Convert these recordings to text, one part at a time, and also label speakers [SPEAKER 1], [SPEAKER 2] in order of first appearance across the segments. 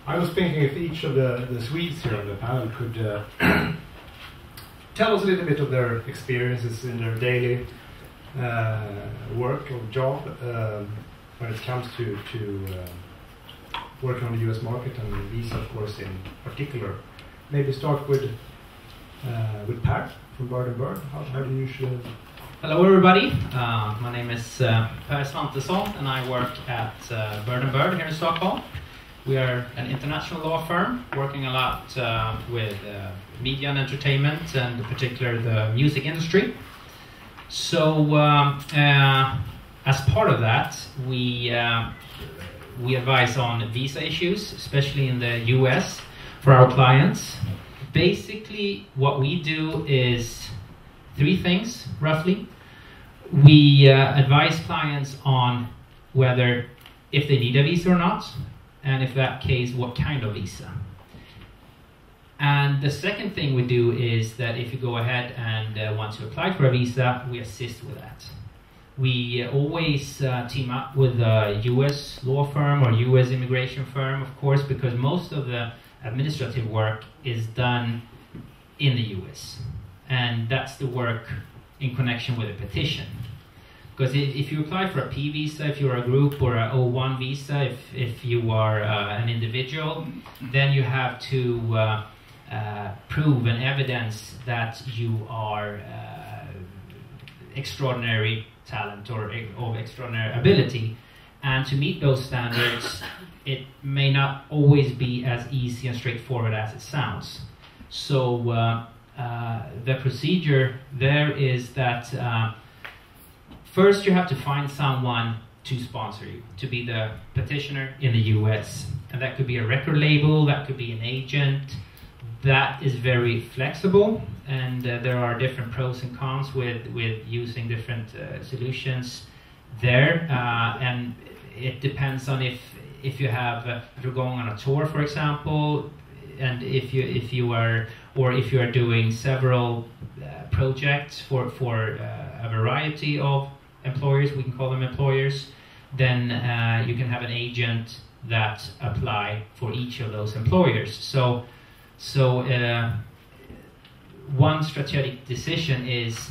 [SPEAKER 1] I was thinking if each of the Swedes here on the panel could tell us a little bit of their experiences in their daily work or job when it comes to working on the US market and visa, of course, in particular. Maybe start with Per from Bird & Bird. How do you usually...
[SPEAKER 2] Hello everybody, my name is Per Svantesson and I work at Bird & Bird here in Stockholm. We are an international law firm working a lot with media and entertainment, and in particular the music industry. So as part of that, we advise on visa issues, especially in the US, for our clients. Basically, what we do is 3 things, roughly. We advise clients on whether, if they need a visa or not, and if that case, what kind of visa. And the second thing we do is that if you go ahead and want to apply for a visa, we assist with that. We always team up with a US law firm or US immigration firm, of course, because most of the administrative work is done in the US. And that's the work in connection with a petition. Because if you apply for a P visa, if you're a group, or a O1 visa, if you are an individual, then you have to prove and evidence that you are extraordinary talent or of extraordinary ability. And to meet those standards, it may not always be as easy and straightforward as it sounds. So the procedure there is that first you have to find someone to sponsor you, to be the petitioner in the US. And that could be a record label, that could be an agent. That is very flexible, and there are different pros and cons with using different solutions there. And it depends on if you're going on a tour, for example, and if you are doing several projects for a variety of employers, we can call them employers, then you can have an agent that apply for each of those employers. So one strategic decision is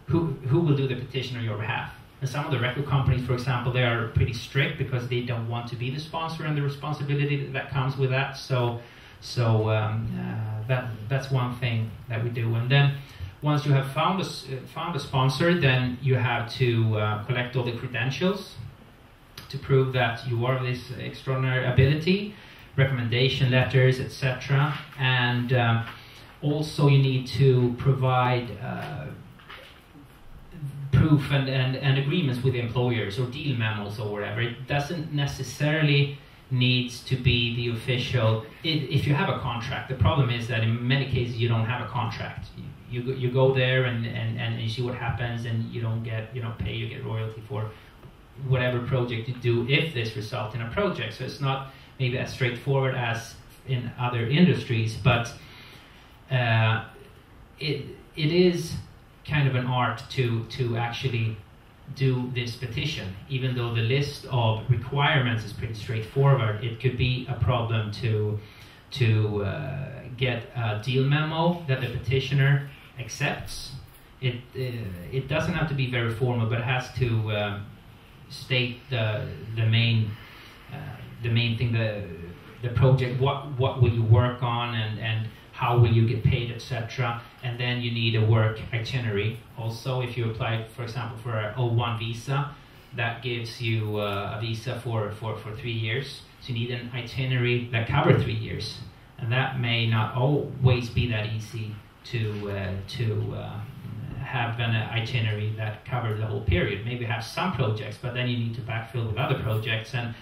[SPEAKER 2] who will do the petition on your behalf. And some of the record companies, for example, they are pretty strict because they don't want to be the sponsor and the responsibility that comes with that. So that's one thing that we do. And then once you have found a sponsor, then you have to collect all the credentials to prove that you are this extraordinary ability, recommendation letters, etc. And also you need to provide proof and agreements with the employers, or deal memos or whatever. It doesn't necessarily needs to be the official. If you have a contract, the problem is that in many cases you don't have a contract. You go there and you see what happens, and you don't pay, you get royalty for whatever project you do if this results in a project. So it's not maybe as straightforward as in other industries, but it is kind of an art to actually do this petition. Even though the list of requirements is pretty straightforward, it could be a problem to get a deal memo that the petitioner accepts. It doesn't have to be very formal, but it has to state the main thing, the project, what will you work on, and how will you get paid, etc. And then you need a work itinerary. Also, if you apply, for example, for an O1 visa, that gives you a visa for 3 years. So you need an itinerary that covers 3 years, and that may not always be that easy to have an itinerary that covers the whole period. Maybe have some projects, but then you need to backfill with other projects. And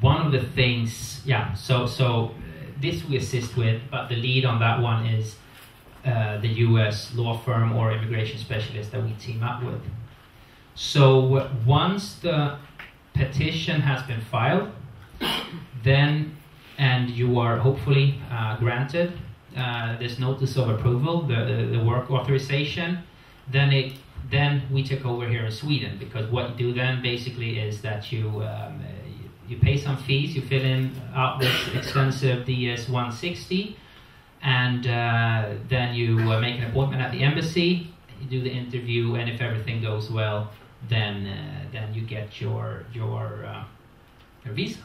[SPEAKER 2] one of the things, so this we assist with, but the lead on that one is the US law firm or immigration specialist that we team up with. So once the petition has been filed, then, and you are hopefully granted this notice of approval, the work authorization, then it then we took over here in Sweden, because what you do then basically is that you pay some fees, you fill in out this extensive DS-160, and then you make an appointment at the embassy, you do the interview, and if everything goes well, then you get your visa.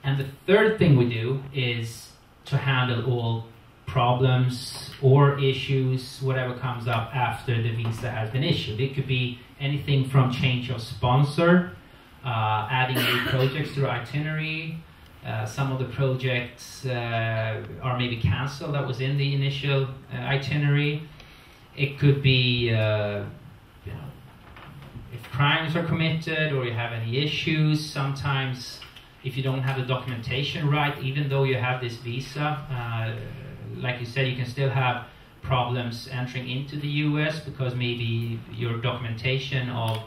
[SPEAKER 2] And the third thing we do is to handle all problems or issues, whatever comes up after the visa has been issued. It could be anything from change of sponsor, adding new projects to the itinerary. Some of the projects are maybe cancelled that was in the initial itinerary. It could be if crimes are committed or you have any issues. Sometimes if you don't have the documentation right, even though you have this visa, like you said, you can still have problems entering into the US because maybe your documentation of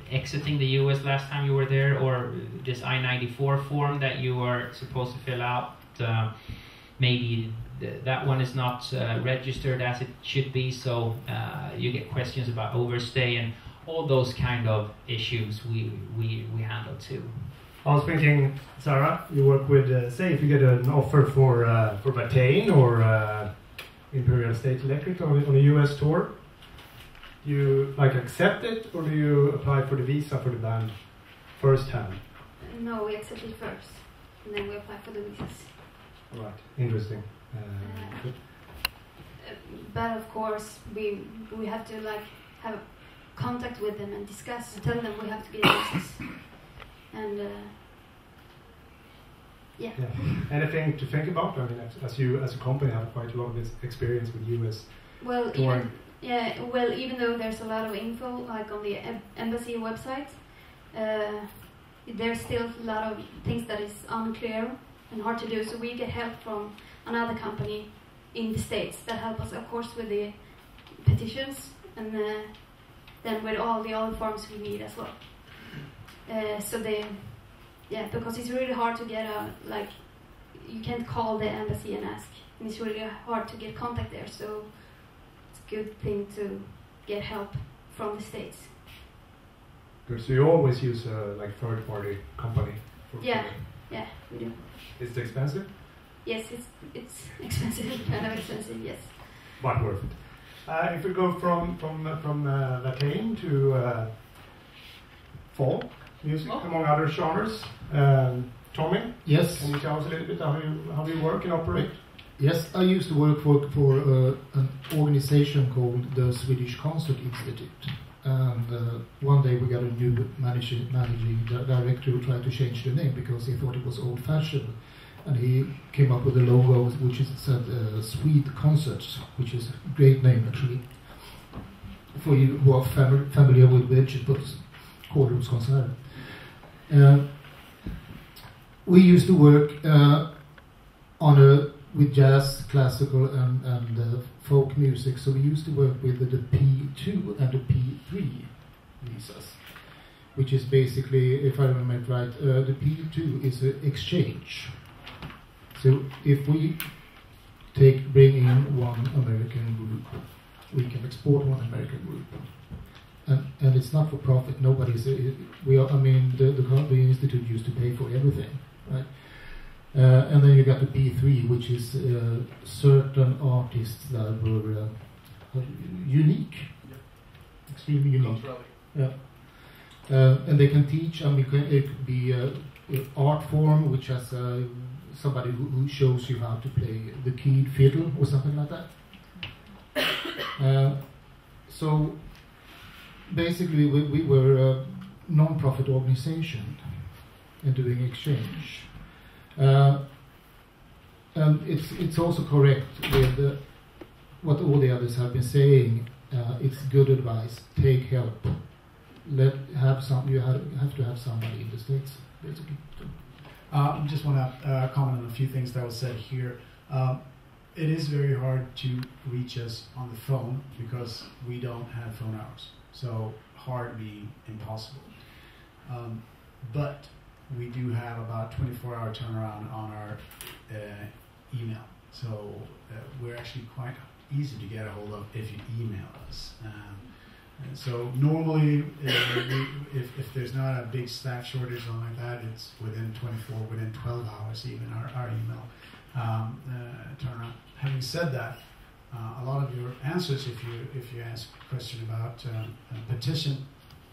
[SPEAKER 2] exiting the US last time you were there, or this I-94 form that you are supposed to fill out, maybe that one is not registered as it should be, so you get questions about overstay, and all those kind of issues we handle too.
[SPEAKER 1] I was thinking, Sara, you work with, say, if you get an offer for Versity or Imperial State Electric on a US tour, you like accept it, or do you apply for the visa for the band first hand?
[SPEAKER 3] No, we accept it first, and then we apply for the visas.
[SPEAKER 1] Right, interesting.
[SPEAKER 3] But of course, we have to like have contact with them and discuss. Tell them we have to get visas, and yeah.
[SPEAKER 1] Anything to think about? I mean, as you as a company have quite a lot of experience with US.
[SPEAKER 3] Well, even though there's a lot of info like on the embassy website, there's still a lot of things that is unclear and hard to do. So we get help from another company in the States that help us, of course, with the petitions, and then with all the other forms we need as well. Because it's really hard to get you can't call the embassy and ask, and it's really hard to get contact there. So it's a good thing to get help from the States.
[SPEAKER 1] Good. So you always use a third-party company?
[SPEAKER 3] Yeah, we do.
[SPEAKER 1] Is it expensive?
[SPEAKER 3] Yes, it's expensive, kind of expensive, yes.
[SPEAKER 1] But worth it. If we go from Latin to folk music, among other genres, Tommy?
[SPEAKER 4] Yes.
[SPEAKER 1] Can you tell us a little bit how you work and operate?
[SPEAKER 4] Yes, I used to work for an organization called the Swedish Concert Institute. And one day we got a new managing director who tried to change the name because he thought it was old-fashioned. And he came up with a logo which said Swede Concerts, which is a great name actually. For you who are familiar with vegetables, kålrotskonsert. We used to work with jazz, classical, and folk music. So we used to work with the P2 and the P3 visas, which is basically, if I remember it right, the P2 is an exchange. So if we bring in one American group, we can export one American group. And it's not for profit. The institute used to pay for everything, right? And then you got the B3, which is certain artists that were unique, extremely unique. Yeah. And they can teach. It could be art form, which has somebody who shows you how to play the keyed fiddle or something like that. So basically, we were a non-profit organization and doing exchange. And it's also correct with what all the others have been saying. It's good advice. Take help. You have to have somebody in the States, basically.
[SPEAKER 5] I just want to comment on a few things that was said here. It is very hard to reach us on the phone because we don't have phone hours. So hardly impossible. But we do have about 24-hour turnaround on our email. So we're actually quite easy to get a hold of if you email us. And so normally, if there's not a big staff shortage or something like that, it's within 12 hours even, our email turnaround. Having said that, a lot of your answers, if you ask a question about a petition,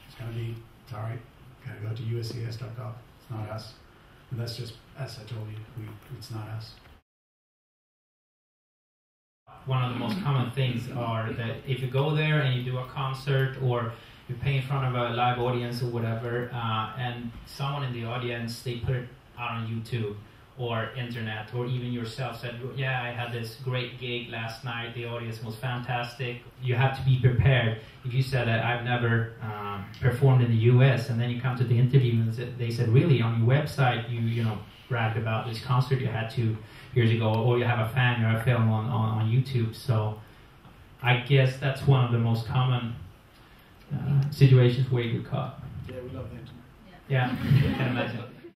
[SPEAKER 5] it's going to be, sorry, got to go to uscs.gov. It's not us. And that's just, as I told you, it's not us.
[SPEAKER 2] One of the most common things are that if you go there and you do a concert or you play in front of a live audience or whatever, and someone in the audience, they put it out on YouTube or internet, or even yourself said, yeah, I had this great gig last night, the audience was fantastic. You have to be prepared. If you said that I've never performed in the US, and then you come to the interview and they said, really, on your website you bragged about this concert you had 2 years ago, or you have a fan or a film on YouTube. So I guess that's one of the most common situations where you get caught.
[SPEAKER 5] Yeah, we love the internet.
[SPEAKER 2] Yeah, I can imagine.